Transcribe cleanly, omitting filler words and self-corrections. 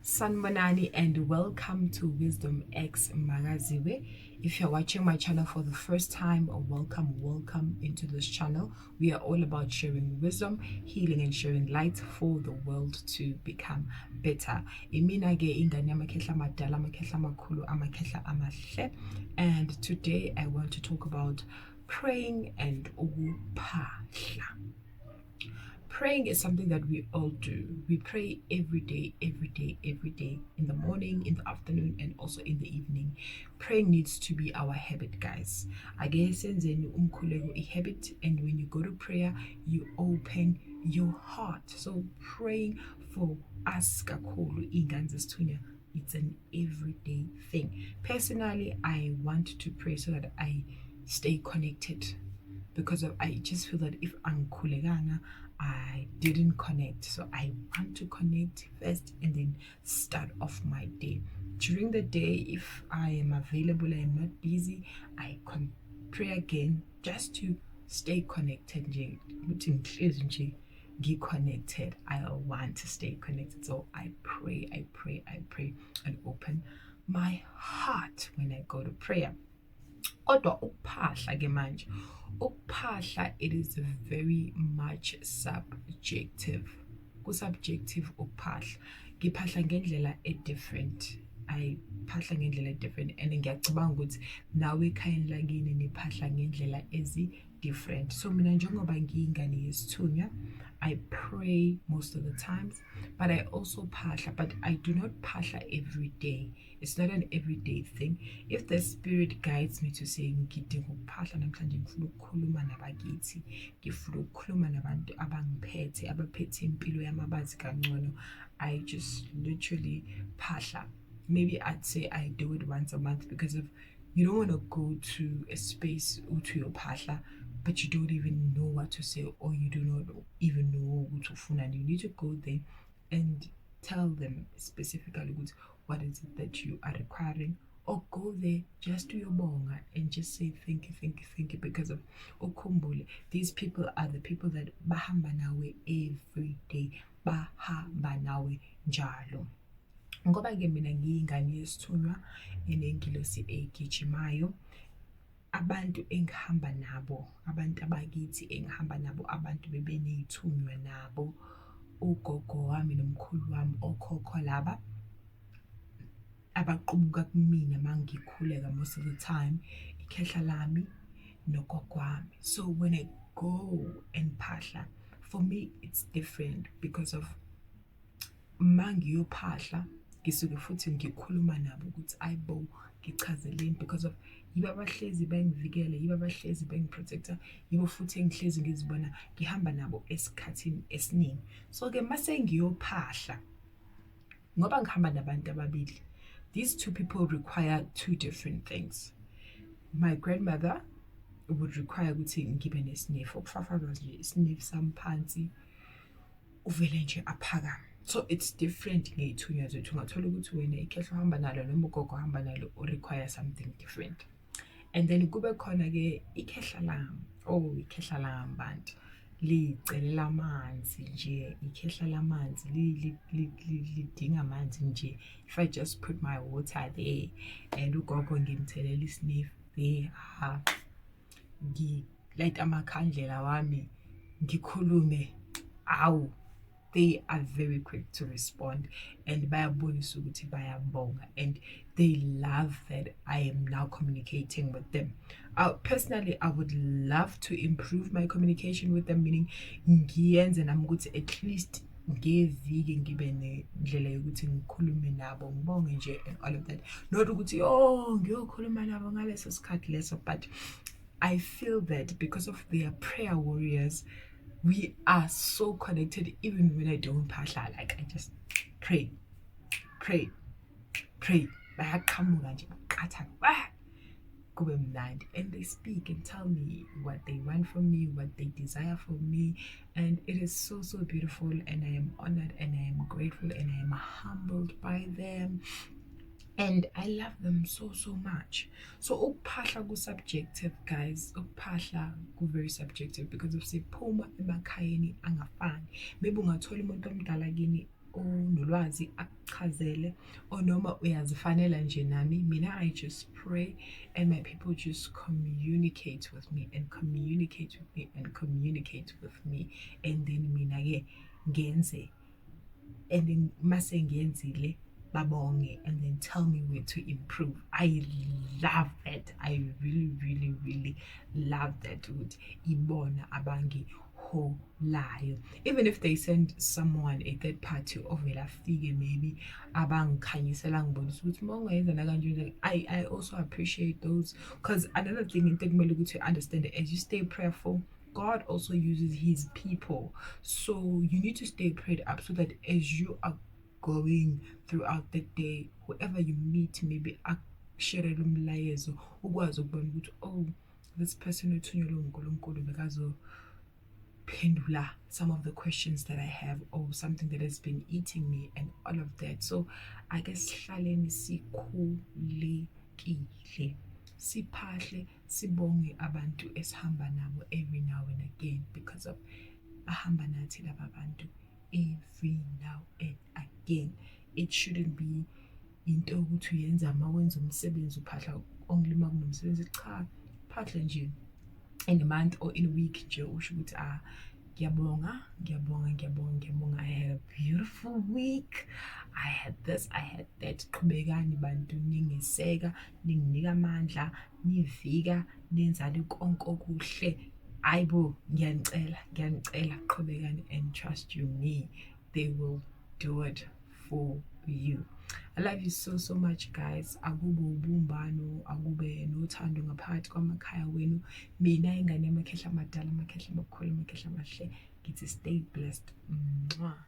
Sanbonani and welcome to Wisdom X Magaziwe. If you're watching my channel for the first time, welcome into this channel. We are all about sharing wisdom, healing and sharing light for the world to become better. Imina ge ingane amakhehla amadala, amakhehla amakhulu, amakhehla amahle. And today I want to talk about praying and ukuphahla. Praying is something that we all do. We pray every day, in the morning, in the afternoon, and also in the evening. Praying needs to be our habit, guys. I guess in a habit, and when you go to prayer, you open your heart. So praying for us, it's an everyday thing. Personally, I want to pray so that I stay connected, because I just feel that if I'm kulegana, I didn't connect. So I want to connect first and then start off my day. During the day, if I am available, I am not busy, I can pray again just to stay connected. Get connected. I want to stay connected. So I pray, and open my heart when I go to prayer. Kodwa ukuphahla ke manje, ukuphahla, it is very much subjective. Ku-subjective ukuphahla. Ngiphahla ngendlela different. I phahla ngendlela different, and ngiyacabanga ukuthi nawe ekhayeni lakini niphahla ngendlela different. So mina njengoba ngiyingane yesithunywa, I pray most of the times, but I also phahla, but I do not phahla every day. It's not an everyday thing. If the spirit guides me to say ngidinga ukuphahla namhlanje, ngifuna ukukhuluma nabakithi, ngifuna ukukhuluma nabantu abangiphethe, abaphethe impilo yamabazi kangcono, I just literally phahla. Maybe I'd say I do it once a month, because of you don't want to go to a space to your phahla, but you don't even know what to say, or you do not even know what to funa. You need to go there and tell them specifically what is it that you are requiring, or go there just to your bonga and just say thank you, because of ukhumbule, these people are the people that bahamba nawe every day, bahamba nawe njalo. Ngoba ke mina ngiyingane yesithunywa enengilosi egijimayo, abantu engihamba nabo, abantu abakithi engihamba nabo, abantu bebeney'thunywa nabo, ugogo wami nomkhulu wami, okhokho laba abaqumuka kumina mangikhuleka most of the time, ikhehla lami nogogo wami. So when I go and phahla, for me it's different, because of mangiyophahla ngisuke futhi ngikhuluma nabo ukuthi ayibo ngichazeleni, because of yibo abahlezi bengivikele, yibo abahlezi bengiprotector, yibo futhi engihlezi ngizibona ngihamba nabo esikhathini esiningi. So ke mase ngiyophahla, ngoba ngihamba nabantu ababili, these two people require two different things. My grandmother would require ukuthi ngibe nesnifu, ukufafaza nje isnifu samphansi uvele nje aphakame. So it's different ngey'thunywa zethu. Ungathola ukuthi wena ikhehla uhamba nalo noma ugogo uhamba nalo require something different. And then kube khona ke ikhehla lami. Oh, ikhehla lami bantu licelela amanzi nje, ikhehla lamanzi lidinga amanzi nje. If I just put my water there and ugogo ngimthelela isniff there, ngilayita amakhandlela wami, ngikhulume, awu, they are very quick to respond, and bayabonisa ukuthi bayabonga, and they love that I am now communicating with them. Personally, I would love to improve my communication with them, meaning ngiyenze nami ukuthi at least ngeviki ngibe nendlela yokuthi ngikhulume nabo, ngibonge nje and all of that. Not ukuthi ngiyokhuluma nabo ngaleso sikhathi leso, but I feel that because of their prayer warriors, we are so connected. Even when I don't phahla, like I just pray, bayaqhamuka nje baqatha kube mnandi, and they speak and tell me what they want from me, what they desire from me, and it is so beautiful, and I am honored, and I am grateful, and I am humbled by them, and I love them so much. So ukuphahla ku-subjective, guys. Ukuphahla ku-very subjective, because of siphuma emakhayeni angafani. Maybe ungathola umuntu omdala kini onolwazi akuchazele, or noma uyazifanela nje nami. Mina, I just pray and my people just communicate with me and communicate with me and communicate with me, and then mina ke ngenze, and then mase ngiyenzile babonge, and then tell me where to improve. I love that. I really, really, really love that. Ibona abangi holayo. Even if they send someone, a third party ovela figure, maybe abangikhanyisela ngibonisa ukuthi mongayenza na kanje. I also appreciate those, because another thing in kumele ukuthi understand, as you stay prayerful, God also uses his people. So you need to stay prayed up so that as you are going throughout the day, whoever you meet, maybe share umlayezo, ukwazi ukubona ukuthi, oh, this person uthunyelwe uNkulunkulu because pendula some of the questions that I have, or something that has been eating me, and all of that. So I guess hlaleni sikhulekile, siphahle, sibonge abantu esihamba nabo every now and again, because of bahamba nathi laba bantu every now and again. It shouldn't be into ukuthi uyenza uma wenza umsebenzi uphahla only uma kunomsebenzi. Cha, phahle nje in a month or in a week nje usho ukuthi ngiyabonga, ngiyabonga, ngiyabonga, ngiyabonga. I had a beautiful week. I had this, I had that. Qhubekani bantu, ningiseka, ninginika amandla, nivika, nenzani konke okuhle. Ayibo, ngiyanicela, ngiyanicela, qhubekani and trust you me. They will do it for you. I love you so, so much, guys. Akube ubumbano, akube nothando ngaphakathi kwamakhaya wenu. Mina ingane yamakhehla amadala, amakhehla amakhulu, amakhehla amahle. Ngithi stay blessed. Mwah.